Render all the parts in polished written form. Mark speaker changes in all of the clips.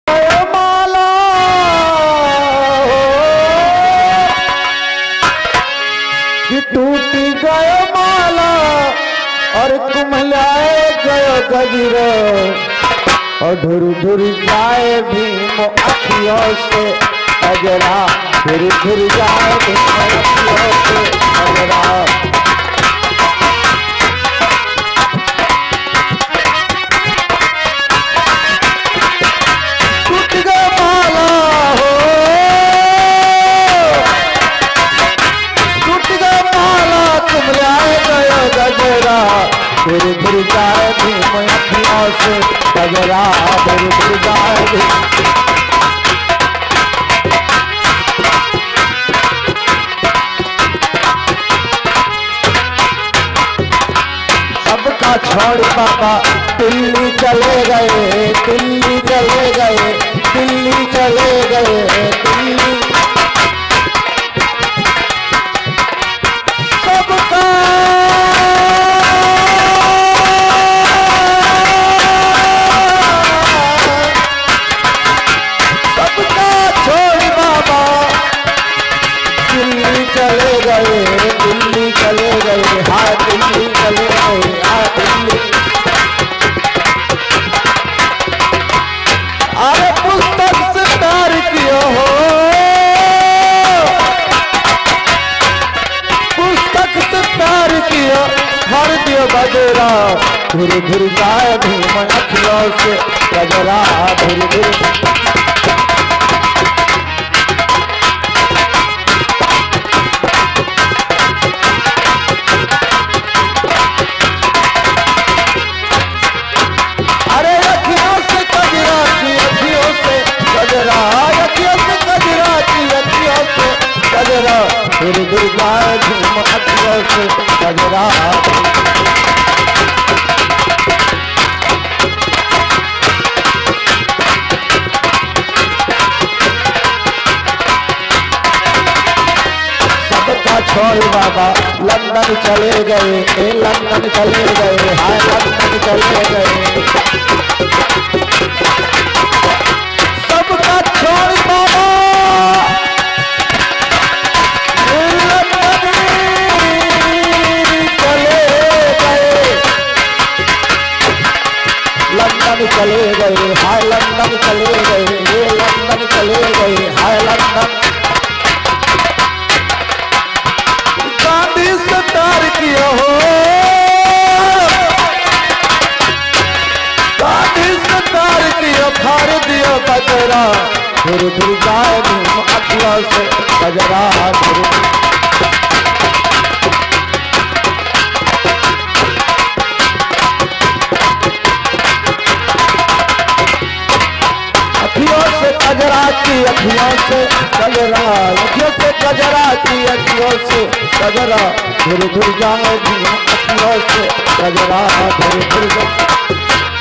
Speaker 1: माला कि टूटी गयो माला और कुमलाए गयो गजरा और धुर धुर जाए भीम अखियों से अजरा धुर धुर जाए भीम अखियों से अजरा टूट गया माला हो टूट गया माला कुमलाए गयो गजरा धुर धुर जाए भीम अखियों से अजरा धुर धुर जाए सबका छोड़ बाबा दिल्ली चले गए दिल्ली चले गए दिल्ली चले गए दिल्ली सबका छोड़ बाबा दिल्ली चले गए दिल्ली चले गए हाँ दिल्ली चले गए हाँ दिल्ली अरे पुस्तक से प्यार किया हो पुस्तक से प्यार किया हर दियो बजरा धुर धुर जाए भीम अखियों से गजरा धुर धुर धुर धुर जाए भीम अखियों से गजरा सबका छोड़ बाबा लंदन चले गए लंदन चले गए हाय लंदन चले गए सबका छोड़ बाबा लंदन चले गए हाय लंदन चले गए ये लंदन चले गए हाय लंदन गांधी से प्यार किया हो गांधी से प्यार किया फाड़ दिया बजरा धुर धुर जाए भीम अखियों से बजरा धुर अखियों से गजरा की अखियों से गजरा अखियों से गजरा की अखियों से गजरा धुर धुर जाए भीम अखियों से गजरा धुर धुर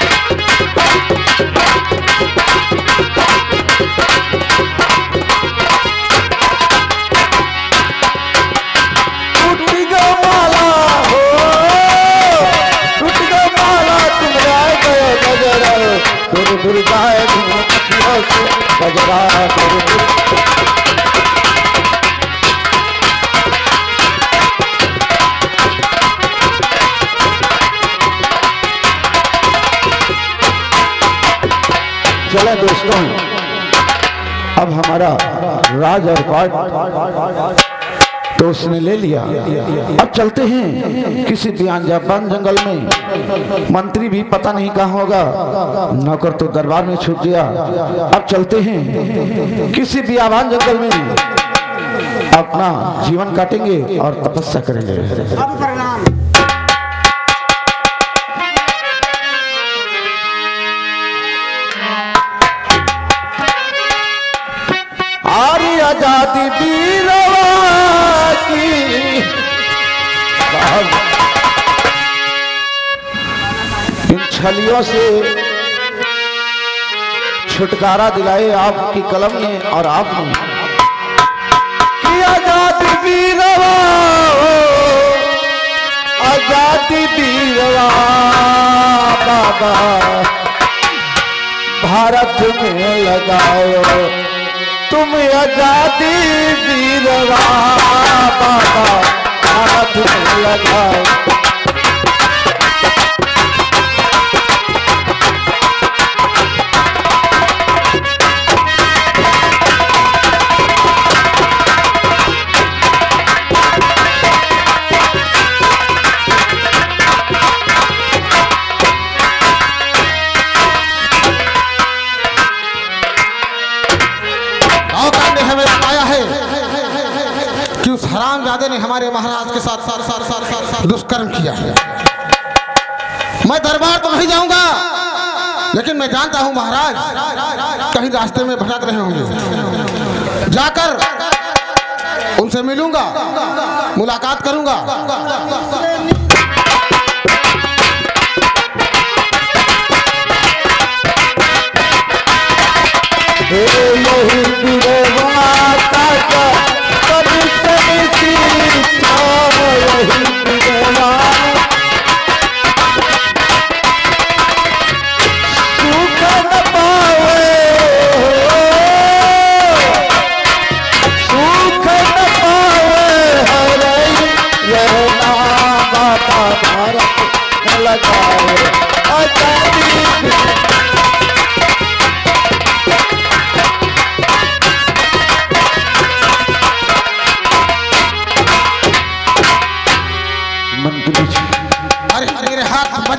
Speaker 1: टूट गया माला हो टूट गया माला तुम जाए गए गजरा धुर धुर जाए भीम अखियों से गजरा धुर धुर चले दोस्तों अब हमारा राज और पाठ तो उसने ले लिया अब चलते हैं किसी बियान जंगल में मंत्री भी पता नहीं कहाँ होगा नौकर तो दरबार में छूट गया अब चलते हैं किसी बियान जंगल में अपना जीवन काटेंगे और तपस्या करेंगे आजादी वीरवा की इन छलियों से छुटकारा दिलाए आपकी कलम ने और आपने कि आजादी वीरवा आजादी वीरवा बाबा भारत में लगाओ, तुम आजादी वीरवा बाबा भारत में लगाओ।
Speaker 2: हरामजादे ने हमारे महाराज के साथ दुष्कर्म किया है। मैं दरबार तो नहीं जाऊंगा, लेकिन मैं जानता हूं महाराज कहीं रास्ते में भटक रहे होंगे। जाकर उनसे मिलूंगा, मुलाकात करूंगा।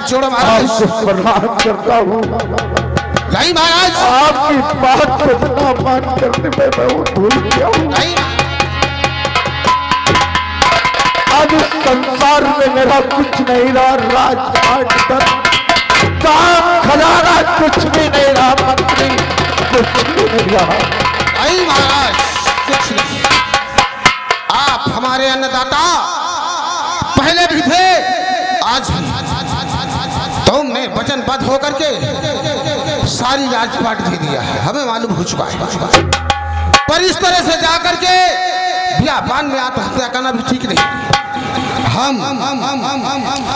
Speaker 2: जोड़ो महाराज,
Speaker 1: प्रणाम करता हूँ।
Speaker 2: नहीं महाराज,
Speaker 1: आपकी बात को इतना मान करने में मैं भूल गया हूँ। अब इस संसार में मेरा कुछ नहीं रहा, राजपाट काम खजाना कुछ भी नहीं रहा, मंत्री कुछ भी नहीं रहा।
Speaker 2: नहीं महाराज, कुछ नहीं। आप हमारे अन्नदाता पहले भी थे, आज भी। तुमने वचनबद्ध होकर के सारी राजपाट दे दिया है, हमें मालूम हो चुका है। पर इस तरह से जाकर के व्यापार में आत्महत्या करना भी ठीक नहीं। हम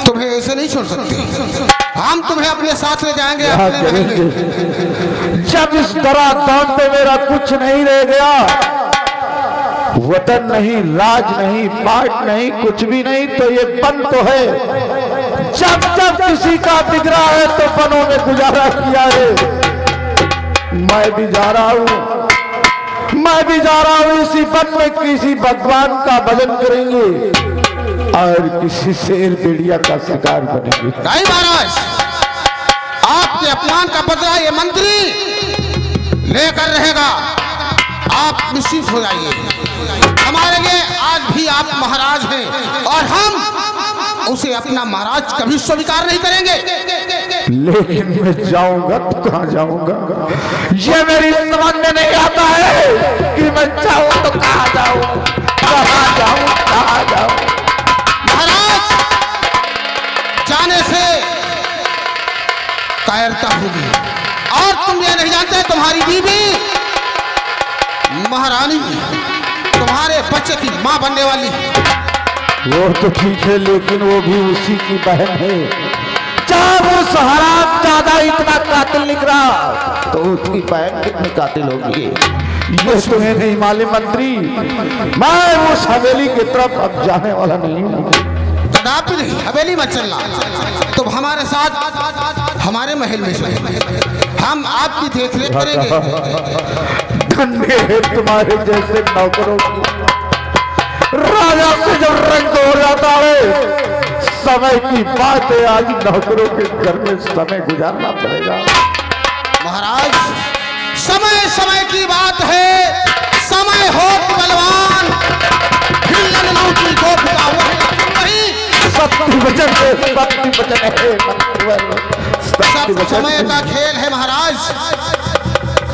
Speaker 2: तुम्हें ऐसे नहीं छोड़ सकते। हम तुम्हें अपने साथ ले जाएंगे,
Speaker 1: जब इस तरह दाम पे मेरा कुछ नहीं रह गया, वतन नहीं, राज नहीं, पाट नहीं, कुछ भी नहीं, तो ये बन तो है। जब जब किसी का बिगड़ा है तो बनों में गुजारा किया है। मैं भी जा रहा हूँ, मैं भी जा रहा हूँ। इसी वन में किसी भगवान का भजन करेंगे और किसी शेर भेड़िया का शिकार बनेंगे।
Speaker 2: नहीं महाराज, आपके अपमान का बदला ये मंत्री लेकर रहेगा। आप निश्चित हो जाइए। हमारे लिए आज भी आप महाराज हैं और हम उसे अपना महाराज कभी स्वीकार नहीं करेंगे।
Speaker 1: लेकिन मैं जाऊंगा तो कहाँ जाऊंगा? ये मेरी समझ में नहीं आता है कि मैं जाऊं तो कहाँ जाऊं, कहाँ जाऊं, कहाँ जाऊं।
Speaker 2: महाराज, जाने से कायरता होगी। और तुम ये नहीं जानते, तुम्हारी बीवी महारानी तुम्हारे बच्चे की माँ बनने वाली।
Speaker 1: वो तो ठीक है, लेकिन वो भी उसी की बहन है। जब वो हराम ज्यादा इतना कातिल निक रहा तो उसकी बहन कितनी कातिल होगी ये तुम्हें नहीं मालूम मंत्री। मैं वो हवेली की तरफ अब जाने वाला नहीं हूँ।
Speaker 2: कदापि नहीं, हवेली मत चलना। तुम हमारे साथ हमारे महल में हम आपकी देखरेख करेंगे।
Speaker 1: धन्य है तुम्हारे जैसे नौकरों की। राजा से जब रंग हो जाता है, समय की बात है, आज नौकरों के घर में समय गुजारना पड़ेगा।
Speaker 2: महाराज, समय समय की बात है। समय हो बलवान,
Speaker 1: सत्य वचन है, सत्य वचन है।
Speaker 2: सब समय का खेल है महाराज।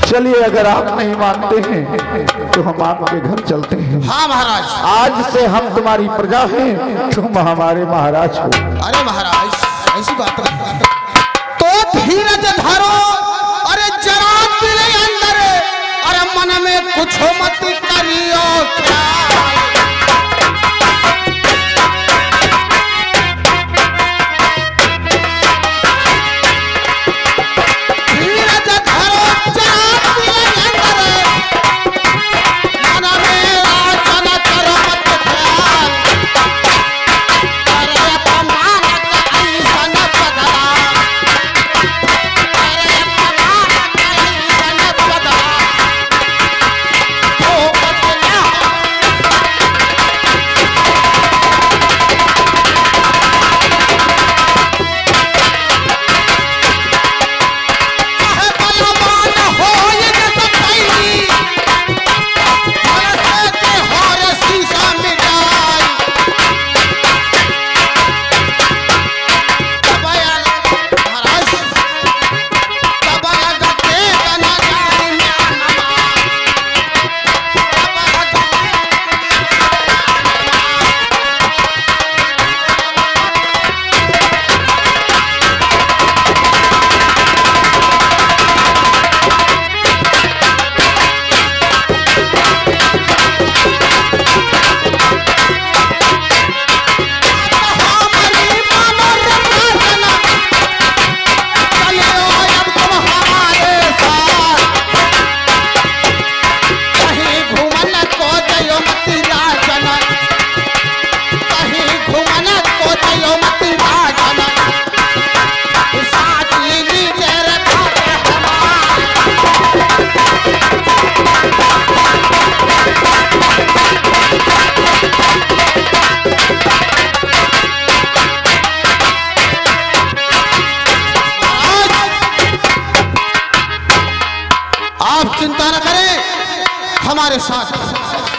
Speaker 1: चलिए, अगर आप नहीं मानते हैं तो हम आपके घर चलते हैं।
Speaker 2: हाँ महाराज,
Speaker 1: आज से हम तुम्हारी प्रजा हैं, तुम हमारे महाराज हो।
Speaker 2: अरे महाराज, ऐसी बात नहीं। तो धीरज धरो, अरे जरा दिल अंदर, अरे मन में कुछ मत करियो क्या। धीरज धरो,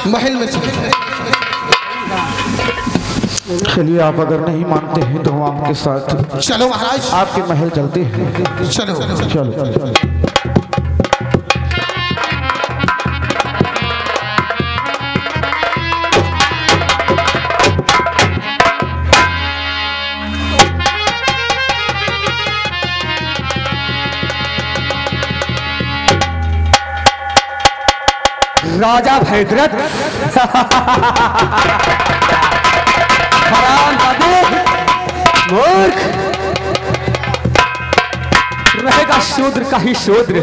Speaker 2: महल में चले।
Speaker 1: चलिए, आप अगर नहीं मानते हैं तो हम आपके साथ
Speaker 2: चलो महाराज,
Speaker 1: आपके महल चलते हैं।
Speaker 2: चलो
Speaker 1: चलो, चलो।
Speaker 3: राजा भयद्रथ मूर्ख रहेगा, शूद्र का ही शूद्र।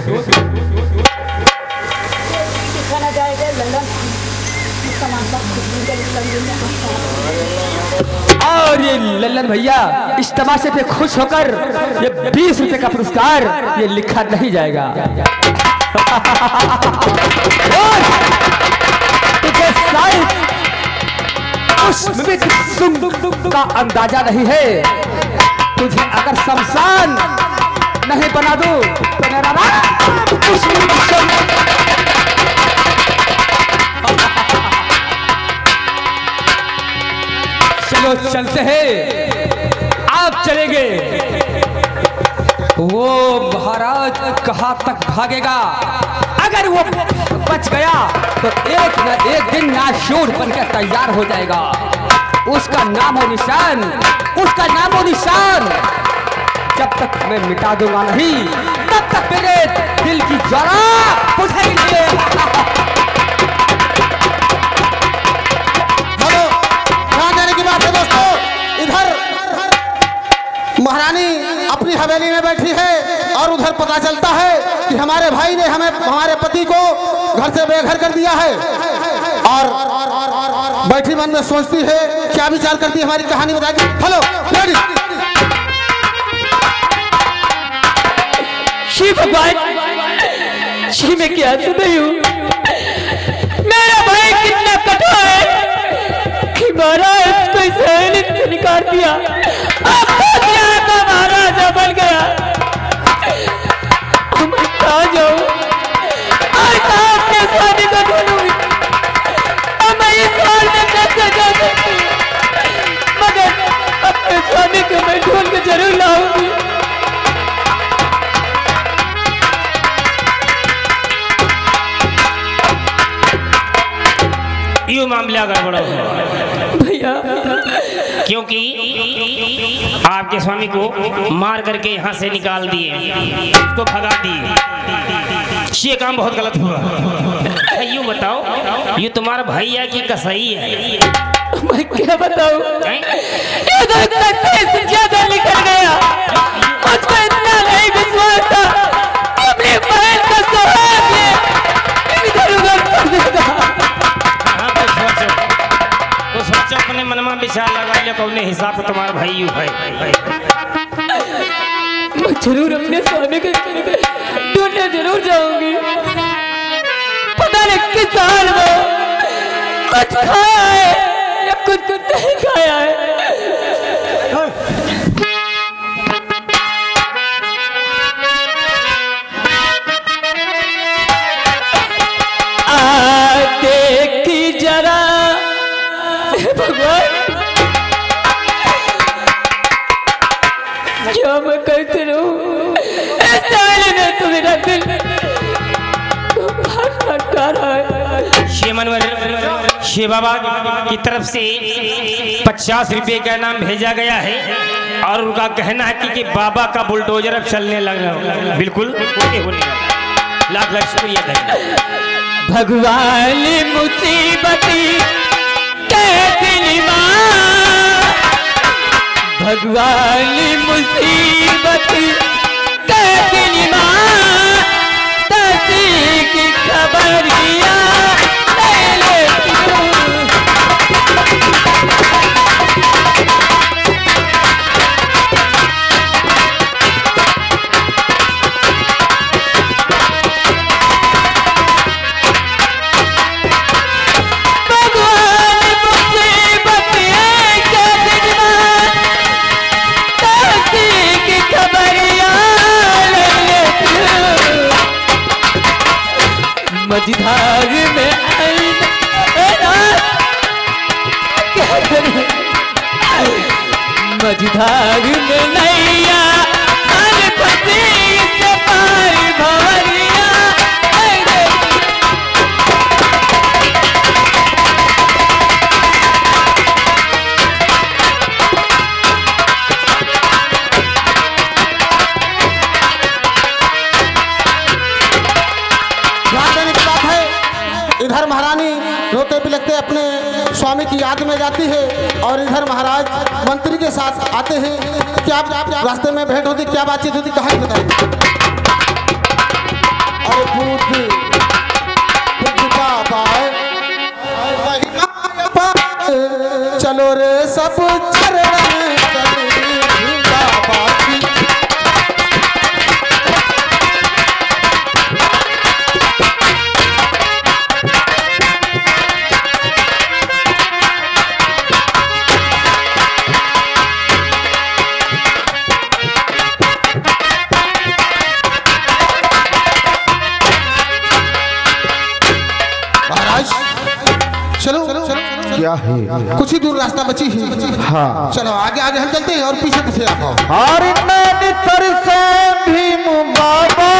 Speaker 3: और ये लल्लन भैया इस तमाशे पे खुश होकर ये 20 रुपए का पुरस्कार ये लिखा नहीं जाएगा। तुझे शायद उस का अंदाजा नहीं है। तुझे अगर शमशान नहीं बना दूं तो मेरा चलो चलते हैं। आप चलेंगे, वो महाराज कहाँ तक भागेगा? अगर वो बच गया तो एक न एक दिन नाशूर बनकर तैयार हो जाएगा। उसका नामो निशान, उसका नामो निशान जब तक मैं मिटा दूंगा नहीं, तब तक मेरे दिल की ज्वाला बुझेगी।
Speaker 2: हेलो, ध्यान देने की बात है दोस्तों। इधर महारानी अपनी हवेली में बैठी है और उधर पता चलता है कि हमारे भाई ने हमें, हमारे पति को घर से बेघर कर दिया है। और बैठी मन में सोचती है, क्या विचार करती है, हमारी कहानी बताएगी। हेलो लेडीज,
Speaker 3: शिव भगवान, शिव में क्या सुन रही हूँ? मेरा भाई कितना कठोर है कि महाराज को इस हवेली से निकाल दिया। अब तो यहाँ का महाराजा बन गया। मैं कहाँ जाऊँ और कहाँ अपने स्वामी को ढूंढूंगी? अब मैं इस हाल में कैसे जा सकती हूँ? मगर अपने स्वामी को मैं ढूंढ के जरूर लाऊंगी।
Speaker 4: यूं मामला गड़बड़ हो
Speaker 3: भैया,
Speaker 4: क्योंकि आपके स्वामी को मार करके यहाँ से निकाल दिए, उसको भगा दिए। ये काम बहुत गलत हुआ। यूं बताओ, ये तुम्हारा भैया की कसाई है?
Speaker 3: मैं क्या बताऊं? ये तो इतना तेज ज्यादा निकल गया, मुझको इतना नहीं विश्वास था अपनी बहन का सुहाग ये इधर उधर कर देगा।
Speaker 4: तो सोचो अपने मन में विचार लगा लिया, कौन हिसाब से तुम्हारा भाई यू है।
Speaker 3: मैं जरूर अपने स्वामी को ढूंढने जरूर जाऊंगी। पता नहीं किस हाल में, कुछ खाया है या कुछ नहीं खाया है। देखी जरा भगवान, क्या मैं कहते रहूं? इस साले ने तो मेरा दिल भटका रहा है।
Speaker 4: शिव बाबा की तरफ से 50 रुपए का नाम भेजा गया है और उनका कहना है कि बाबा का बुलडोजर अब चलने लगा। बिल्कुल लाख लाख शुक्रिया।
Speaker 3: भगवान मुसीबती के दिल मां, भगवान मुसीबती के दिल मां, तसी की खबरिया ले लेती हूँ। खबरिया मझधार में नैया मन फंसी से पार भंवरिया।
Speaker 2: इधर महारानी रोते बिलखते अपने स्वामी की याद में जाती है और इधर महाराज मंत्री के साथ आते हैं। क्या रास्ते में भेंट होती, क्या बातचीत होती, कहानी बताइए। चलो रे सब
Speaker 1: क्या है?
Speaker 2: कुछ ही दूर रास्ता बची है।
Speaker 1: हाँ
Speaker 2: चलो आगे आगे हम चलते हैं और पीछे पीछे आप आओ।
Speaker 1: और नैनी तरसे भीम बाबा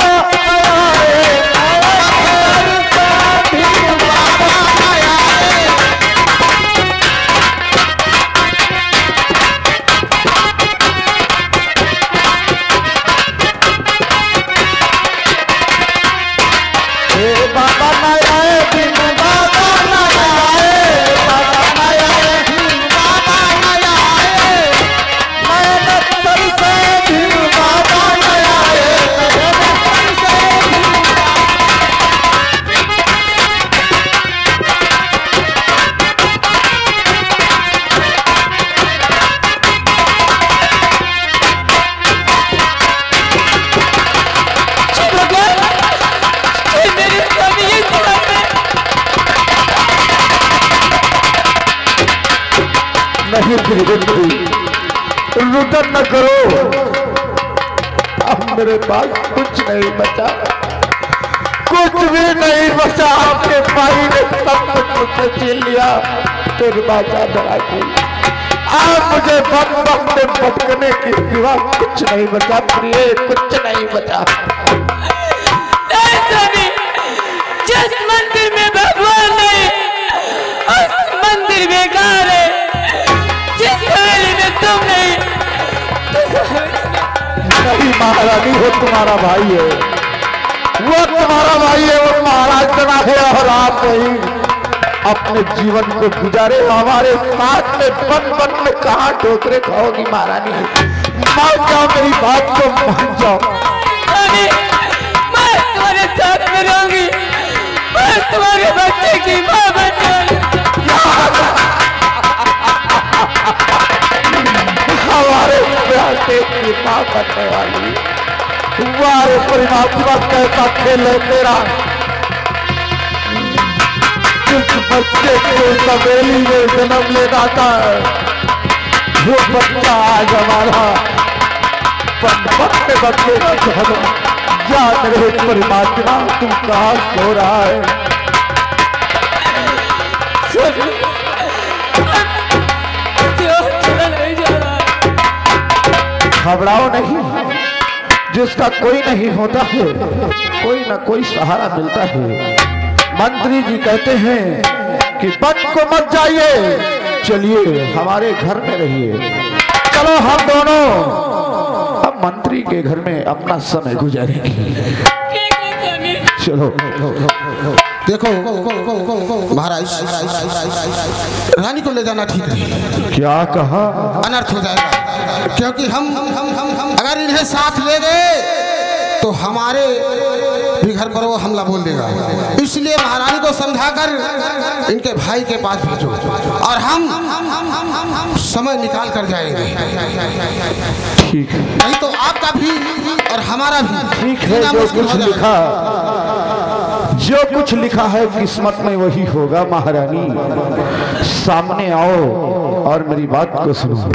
Speaker 1: रुदन न करो, अब मेरे पास कुछ नहीं बचा, कुछ भी नहीं बचा। आपके भाई ने सब कुछ मुझसे छीन लिया, तेरी बाचा धरा की। आप मुझे बम में भटकने के सिवा कुछ नहीं बचा प्रिय, कुछ नहीं बचा।
Speaker 3: जिस मंदिर में भगवान नहीं, उस मंदिर में बेकार है। जिस हवेली में तुम नहीं
Speaker 1: महारानी, वो तुम्हारा भाई है, वो तुम्हारा भाई है, वो महाराज बना है और आप वही अपने जीवन को गुजारे। हमारे साथ में बन में कहाँ ठोकरे खाओगी महारानी? मान जाओ, मेरी बात को मान जाओ।
Speaker 3: मैं तुम्हारे साथ में रहूंगी, मैं तुम्हारे बच्चे की माँ बन जाऊंगी।
Speaker 1: हमारे प्यासे की माँ बनने वाली, तुम्हारे परमात्मा कैसा खेल है तेरा। जिस बच्चे को सवेली में जन्म लेना था, वो बच्चा आज हमारा पनपन में बच्चे का जन्म। याद रहे परमात्मा, तू कहाँ सो रहा है? घबराओ नहीं, जिसका कोई नहीं होता है, कोई ना कोई सहारा मिलता है। मंत्री जी कहते हैं कि वन को मत जाइए, चलिए हमारे घर में रहिए। चलो हम दोनों अब मंत्री के घर में अपना समय गुजारेंगे। चलो
Speaker 2: देखो महाराज, रानी को ले जाना ठीक नहीं।
Speaker 1: क्या कहा?
Speaker 2: अनर्थ हो जाएगा, क्योंकि हम अगर इन्हें साथ ले गए तो हमारे भी घर पर वो हमला बोल देगा। इसलिए महारानी को समझाकर इनके भाई के पास भेजो और हम समय निकाल कर जाएंगे।
Speaker 1: ठीक है,
Speaker 2: नहीं तो आपका भी और हमारा भी।
Speaker 1: ठीक है, जो कुछ लिखा है किस्मत में वही होगा। महारानी सामने आओ और मेरी बात को सुनो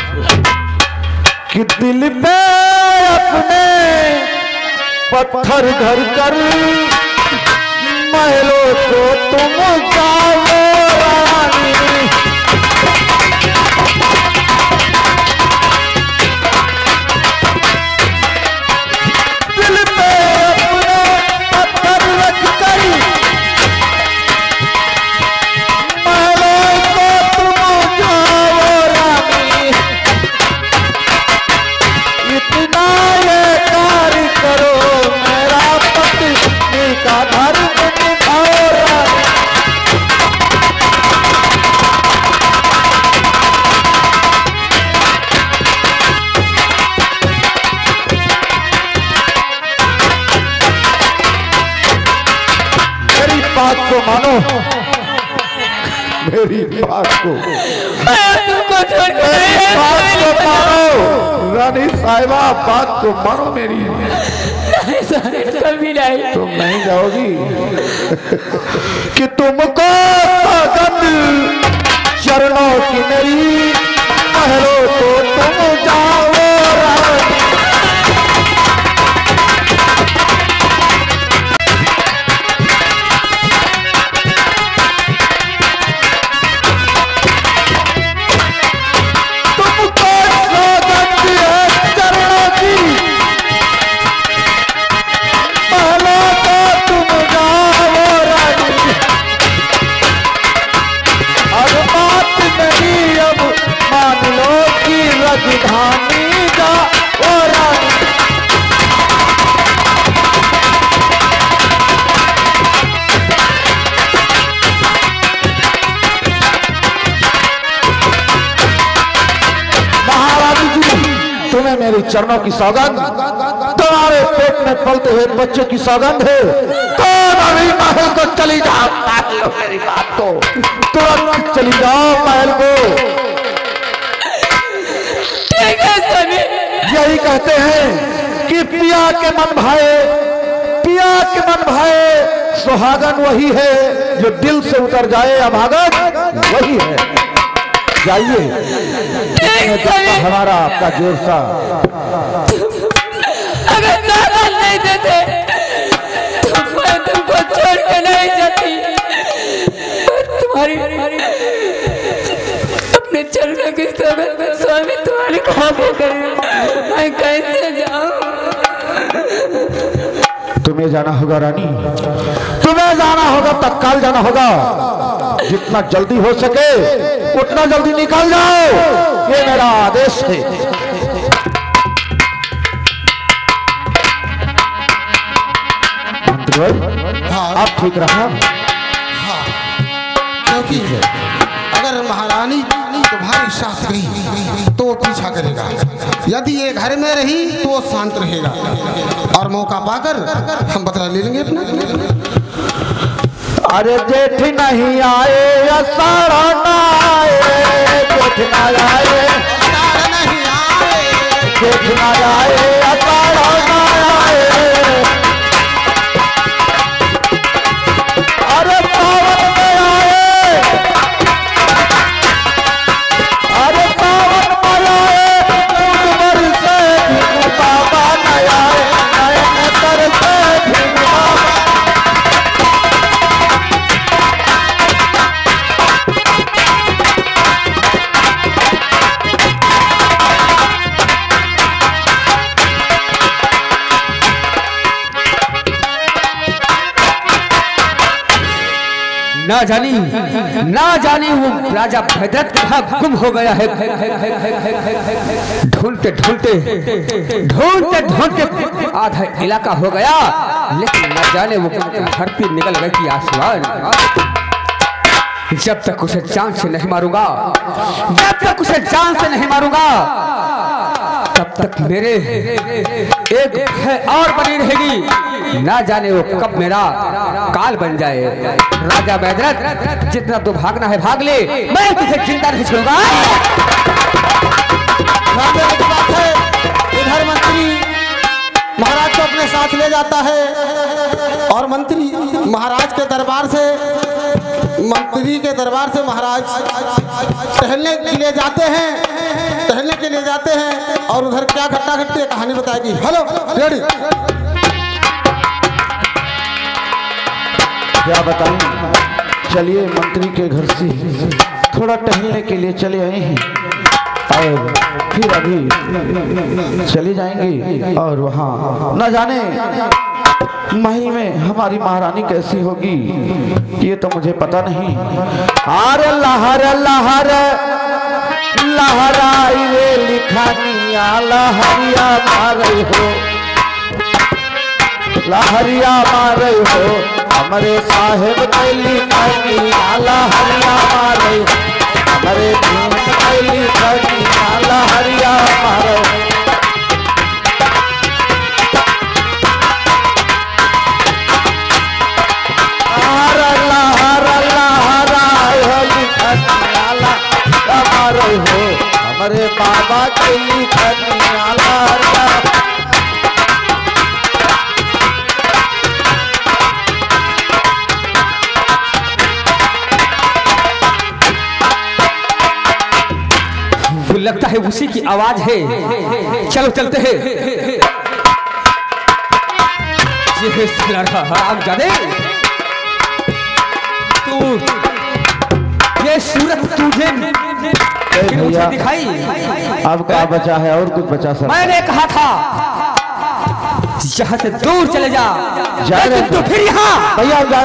Speaker 1: कि दिल पे अपने पत्थर घर कर महलों को तुम जाओ रानी। मेरी बात को
Speaker 3: तुमको छोड़ के
Speaker 1: बात को मानो रानी साहिबा, बात को मानो मेरी।
Speaker 3: कभी नहीं,
Speaker 1: तुम नहीं जाओगी कि तुमको सौगंध चरणों की मेरी, महलों तो तुम जाओ रानी। राजधानी जा ओ रानी। महारानी जी, तुम्हें मेरी चरणों की सौगंध, तुम्हारे पेट में पलते हुए बच्चे की सौगंध है, तो नवी महल को चली जाओ। मेरी बात को तुरंत चली जाओ महल को। यही कहते हैं कि पिया के मन भाए, पिया के मन भाए, सुहागन वही है जो दिल से उतर जाए, अभागन वही है। जाइए हमारा आपका जोर सा।
Speaker 3: अगर साधन नहीं देते तो मैं तुमको छोड़ के नहीं जाती। तुम्हारी अपने चरणों की स्वामी तुम्हारी खाते करें, मैं कैसे जाऊं?
Speaker 1: तुम्हें जाना होगा रानी, तुम्हें जाना होगा, तत्काल जाना होगा। जितना जल्दी हो सके उतना जल्दी निकल जाओ, ये मेरा आदेश है। आप ठीक रहा।
Speaker 2: क्योंकि अगर महारानी तुम्हारी साथ गई तो पीछा करेगा, यदि ये घर में रही तो वो शांत रहेगा, और मौका पाकर हम बदला ले लेंगे अपना।
Speaker 1: अरे जेठ नहीं आए अषाढ़ ना आए, जेठ ना आए,
Speaker 2: नहीं आए,
Speaker 1: जेठ ना आए अषाढ़ ना आए। अरे सावन में आए, अरे सावन में आए, उमर से भी बाबा न आए, नयन तर से भी बाबा।
Speaker 3: ना जाने वो राजा भद्रथ कहाँ गुम हो गया है। ढूंढते ढूंढते ढूंढते ढूंढते आधा इलाका हो गया, लेकिन न जाने वो धरती निकल गई थी आसमान। जब तक उसे जान से नहीं मारूंगा, जब तक उसे जान से नहीं मारूंगा, तब तक मेरे एक है और बनी रहेगी। ना जाने वो कब मेरा काल बन जाए। राजा भद्रथ, जितना तो भागना है भाग ले, मैं तुझे चिंता नहीं छोड़ूंगा।
Speaker 2: इधर मंत्री महाराज को अपने साथ ले जाता है, और मंत्री महाराज के दरबार से, मंत्री के दरबार से महाराज टहलने के लिए जाते हैं, टहलने के लिए जाते हैं, और उधर क्या घटना घटती है कहानी बताएगी। Hello ready.
Speaker 1: क्या बताएं, चलिए मंत्री के घर से थोड़ा टहलने के लिए चले आए हैं, और फिर अभी चले जाएंगे, और वहाँ न जाने महल में हमारी महारानी कैसी होगी ये तो मुझे पता नहीं। अरे लहर लहर लहराई रे लिखानिया, लहरिया मारे हो, लहरिया मारे हो, हमारे साहेब कैली लिखानिया, लहरिया मारे हो, हमारे कैली लिखानिया, लहरिया मारे हो। रहे हो हमारे बाबा के लिखनिया लारा।
Speaker 3: लगता है उसी की आवाज है। चलो चलते हैं। ये लड़का हरामजादे, तू ये सूरत तुझे
Speaker 1: भैया
Speaker 3: दिखाई।
Speaker 1: अब क्या बचा है और कुछ बचा सर?
Speaker 3: मैंने कहा था यहाँ से दूर चले जा, लेकिन तू फिर यहाँ।
Speaker 1: भैया जा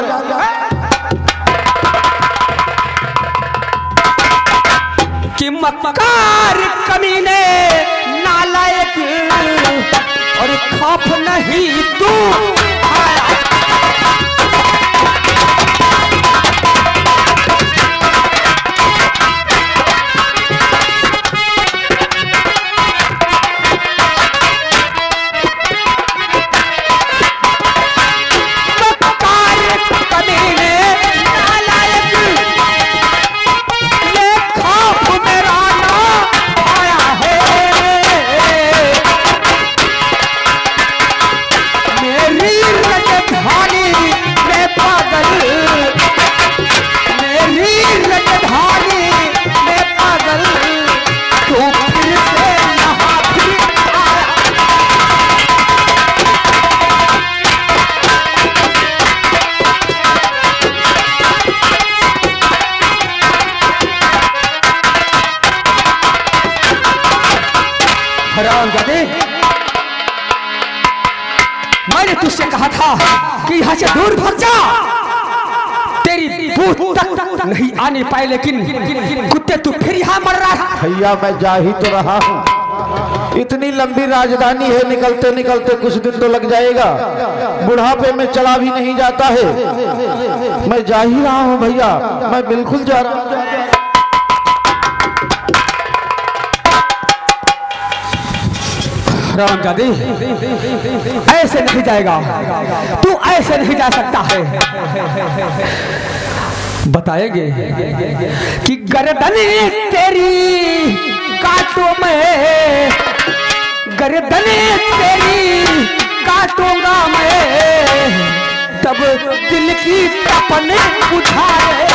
Speaker 3: कि मक्कार कमीने नालायक और खौफ नहीं तू हरामजादे, मैंने तुझसे कहा था कि यहाँ से दूर भाग जा। तेरी बूथ तक नहीं आने पाए, लेकिन कुत्ते तू फिर यहाँ मर रहा है।
Speaker 1: भैया मैं जा ही तो रहा हूँ। इतनी लंबी राजधानी है, निकलते निकलते कुछ दिन तो लग जाएगा। बुढ़ापे में चला भी नहीं जाता है। मैं जा ही रहा हूँ भैया, मैं बिल्कुल जा रहा हूँ।
Speaker 3: हरामजादे, ऐसे नहीं जाएगा, तू ऐसे नहीं जा सकता है। बताएंगे कि गर्दन तेरी काटो मैं, गर्दन तेरी काटूंगा मैं, तब दिल की तपन बुझाए